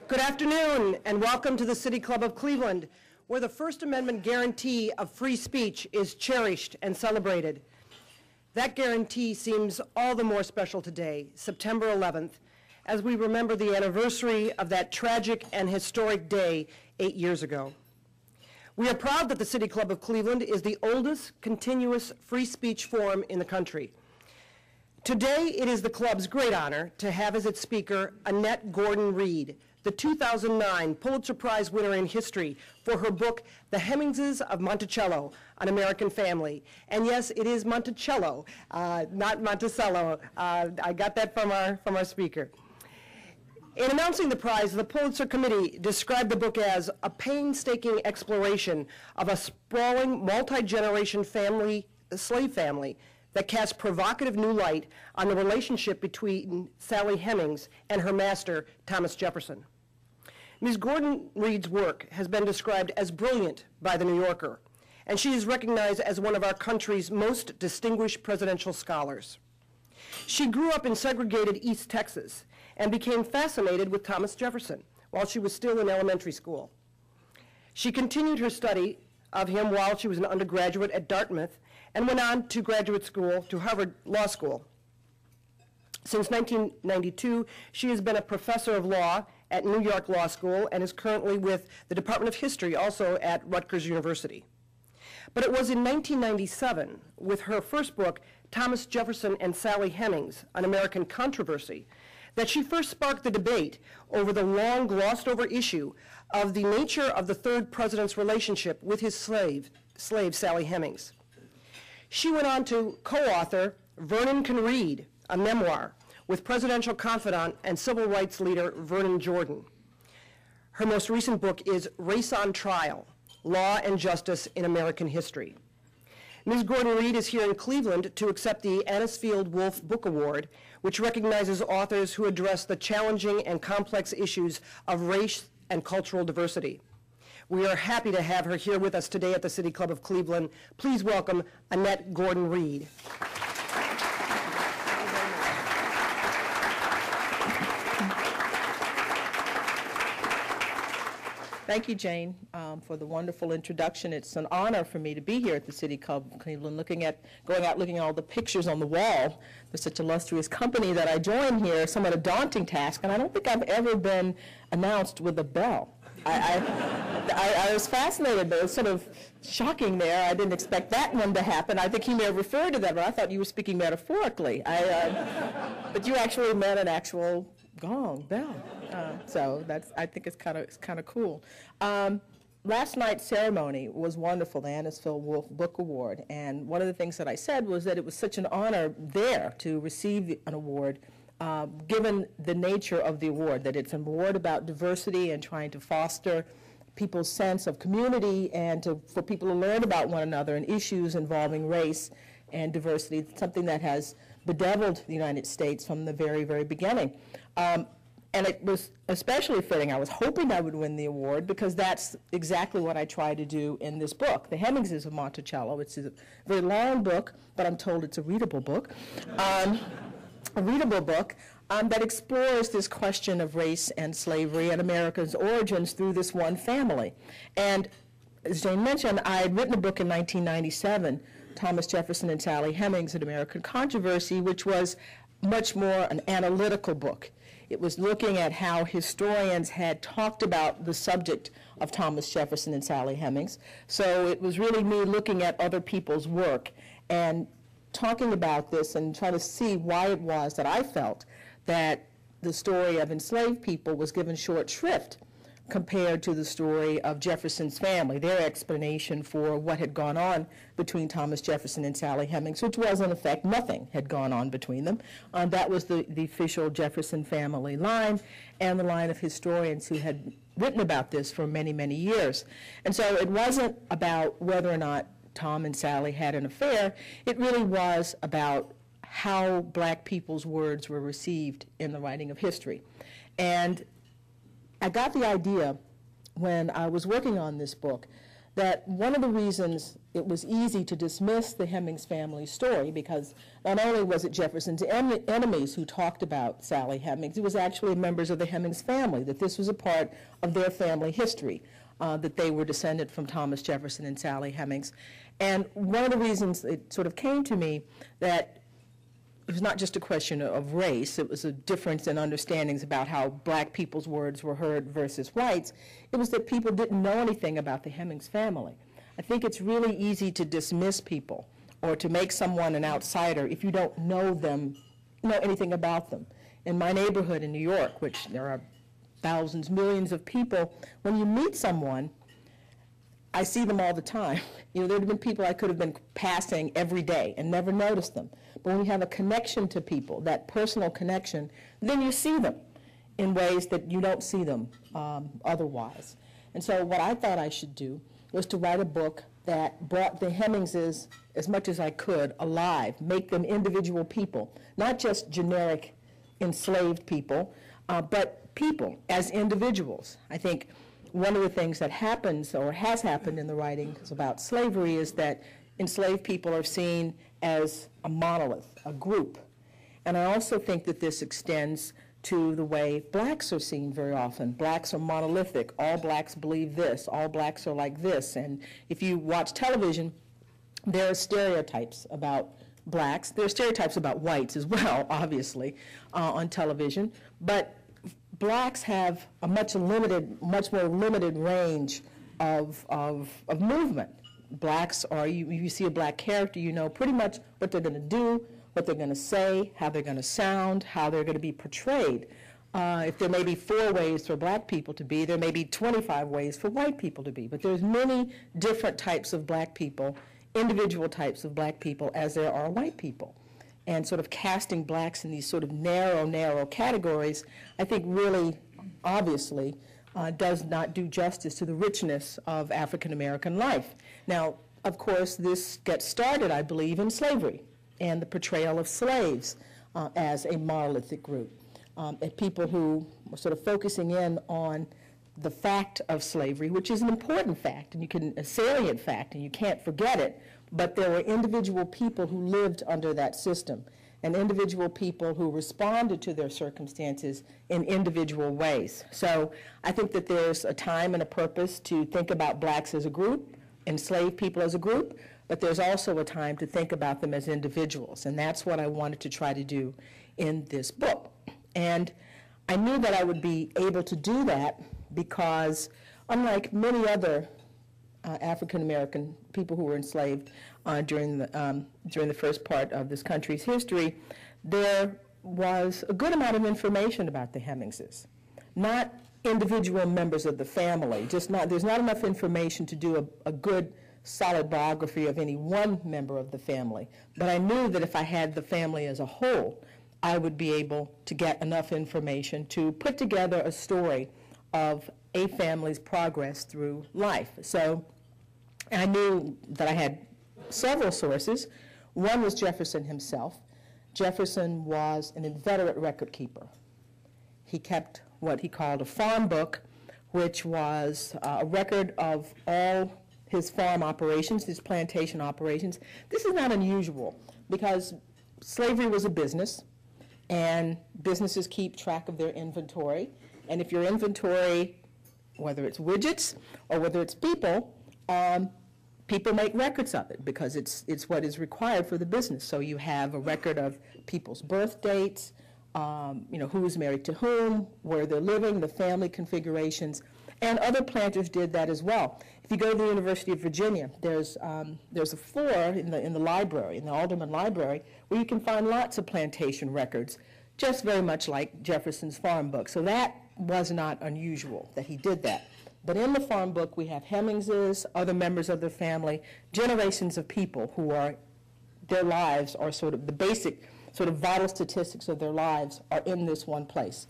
Good afternoon, and welcome to the City Club of Cleveland, where the First Amendment guarantee of free speech is cherished and celebrated. That guarantee seems all the more special today, September 11th, as we remember the anniversary of that tragic and historic day 8 years ago. We are proud that the City Club of Cleveland is the oldest continuous free speech forum in the country. Today, it is the club's great honor to have as its speaker Annette Gordon-Reed, the 2009 Pulitzer Prize winner in history for her book, The Hemingses of Monticello, An American Family. And yes, it is Monticello, not Monticello. I got that from our speaker. In announcing the prize, the Pulitzer Committee described the book as a painstaking exploration of a sprawling, multi-generation slave family that casts provocative new light on the relationship between Sally Hemings and her master, Thomas Jefferson. Ms. Gordon-Reed's work has been described as brilliant by The New Yorker, and she is recognized as one of our country's most distinguished presidential scholars. She grew up in segregated East Texas and became fascinated with Thomas Jefferson while she was still in elementary school. She continued her study of him while she was an undergraduate at Dartmouth and went on to graduate school, to Harvard Law School. Since 1992, she has been a professor of law at New York Law School and is currently with the Department of History, also at Rutgers University. But it was in 1997, with her first book, Thomas Jefferson and Sally Hemings, An American Controversy, that she first sparked the debate over the long glossed over issue of the nature of the third president's relationship with his slave Sally Hemings. She went on to co-author Vernon Can Read, a memoir, with presidential confidant and civil rights leader Vernon Jordan. Her most recent book is Race on Trial, Law and Justice in American History. Ms. Gordon-Reed is here in Cleveland to accept the Anisfield-Wolf Book Award, which recognizes authors who address the challenging and complex issues of race and cultural diversity. We are happy to have her here with us today at the City Club of Cleveland. Please welcome Annette Gordon-Reed. Thank you, Jane, for the wonderful introduction. It's an honor for me to be here at the City Club of Cleveland, going out looking at all the pictures on the wall. There's such illustrious company that I joined here, somewhat a daunting task, and I don't think I've ever been announced with a bell. I was fascinated, but it was sort of shocking there. I didn't expect that one to happen. I think he may have referred to that, but I thought you were speaking metaphorically. But you actually meant an actual gong, bell. So I think it's kind of cool. Last night's ceremony was wonderful, the Anisfield-Wolf Book Award, and one of the things that I said was that it was such an honor there to receive an award, given the nature of the award, that it's an award about diversity and trying to foster people's sense of community and for people to learn about one another and issues involving race and diversity. It's something that has bedeviled the United States from the very, very beginning. And it was especially fitting. I was hoping I would win the award because that's exactly what I try to do in this book, The Hemingses of Monticello. It's a very long book, but I'm told it's a readable book. A readable book that explores this question of race and slavery and America's origins through this one family. And as Jane mentioned, I had written a book in 1997, Thomas Jefferson and Sally Hemings, An American Controversy, which was much more an analytical book. It was looking at how historians had talked about the subject of Thomas Jefferson and Sally Hemings. So it was really me looking at other people's work and talking about this and trying to see why it was that I felt that the story of enslaved people was given short shrift compared to the story of Jefferson's family, their explanation for what had gone on between Thomas Jefferson and Sally Hemings, which was, in effect, nothing had gone on between them. That was the official Jefferson family line and the line of historians who had written about this for many, many years. And so it wasn't about whether or not Tom and Sally had an affair. It really was about how black people's words were received in the writing of history. And I got the idea when I was working on this book that one of the reasons it was easy to dismiss the Hemings family story, because not only was it Jefferson's enemies who talked about Sally Hemings, it was actually members of the Hemings family, that this was a part of their family history, that they were descended from Thomas Jefferson and Sally Hemings. And one of the reasons it sort of came to me that it was not just a question of race, it was a difference in understandings about how black people's words were heard versus whites. It was that people didn't know anything about the Hemings family. I think it's really easy to dismiss people or to make someone an outsider if you don't know anything about them. In my neighborhood in New York, which there are thousands, millions of people, when you meet someone, I see them all the time. You know, there have been people I could have been passing every day and never noticed them. But when you have a connection to people, that personal connection, then you see them in ways that you don't see them otherwise. And so what I thought I should do was to write a book that brought the Hemingses, as much as I could, alive, make them individual people, not just generic enslaved people, but people as individuals. I think one of the things that happens or has happened in the writings about slavery is that enslaved people are seen as a monolith, a group. And I also think that this extends to the way blacks are seen very often. Blacks are monolithic. All blacks believe this. All blacks are like this. And if you watch television, there are stereotypes about blacks. There are stereotypes about whites as well, obviously, on television. But blacks have a much more limited range of movement. Blacks are, you see a black character, you know pretty much what they're going to do, what they're going to say, how they're going to sound, how they're going to be portrayed. If there may be 4 ways for black people to be, there may be 25 ways for white people to be. But there's many different types of black people, individual types of black people, as there are white people. And sort of casting blacks in these sort of narrow categories, I think really, obviously, does not do justice to the richness of African American life. Now, of course, this gets started, I believe, in slavery and the portrayal of slaves as a monolithic group. And people who were sort of focusing in on the fact of slavery, which is an important fact, and a salient fact, and you can't forget it, but there were individual people who lived under that system, and individual people who responded to their circumstances in individual ways. So I think that there's a time and a purpose to think about blacks as a group, enslaved people as a group, but there's also a time to think about them as individuals, and that's what I wanted to try to do in this book. And I knew that I would be able to do that because, unlike many other African American people who were enslaved during the first part of this country's history, there was a good amount of information about the Hemingses. Not individual members of the family, there's not enough information to do a good, solid biography of any one member of the family. But I knew that if I had the family as a whole, I would be able to get enough information to put together a story of a family's progress through life. So I knew that I had several sources. One was Jefferson himself. Jefferson was an inveterate record keeper. He kept what he called a farm book, which was a record of all his farm operations, his plantation operations. This is not unusual because slavery was a business, and businesses keep track of their inventory. And if your inventory, whether it's widgets or whether it's people, people make records of it because it's what is required for the business. So you have a record of people's birth dates, who was married to whom, where they're living, the family configurations, and other planters did that as well. If you go to the University of Virginia, there's a floor in the library, in the Alderman Library, where you can find lots of plantation records, just very much like Jefferson's farm book. So that was not unusual that he did that. But in the farm book, we have Hemingses, other members of their family, generations of people who their lives are sort of the basic, sort of vital statistics of their lives are in this one place.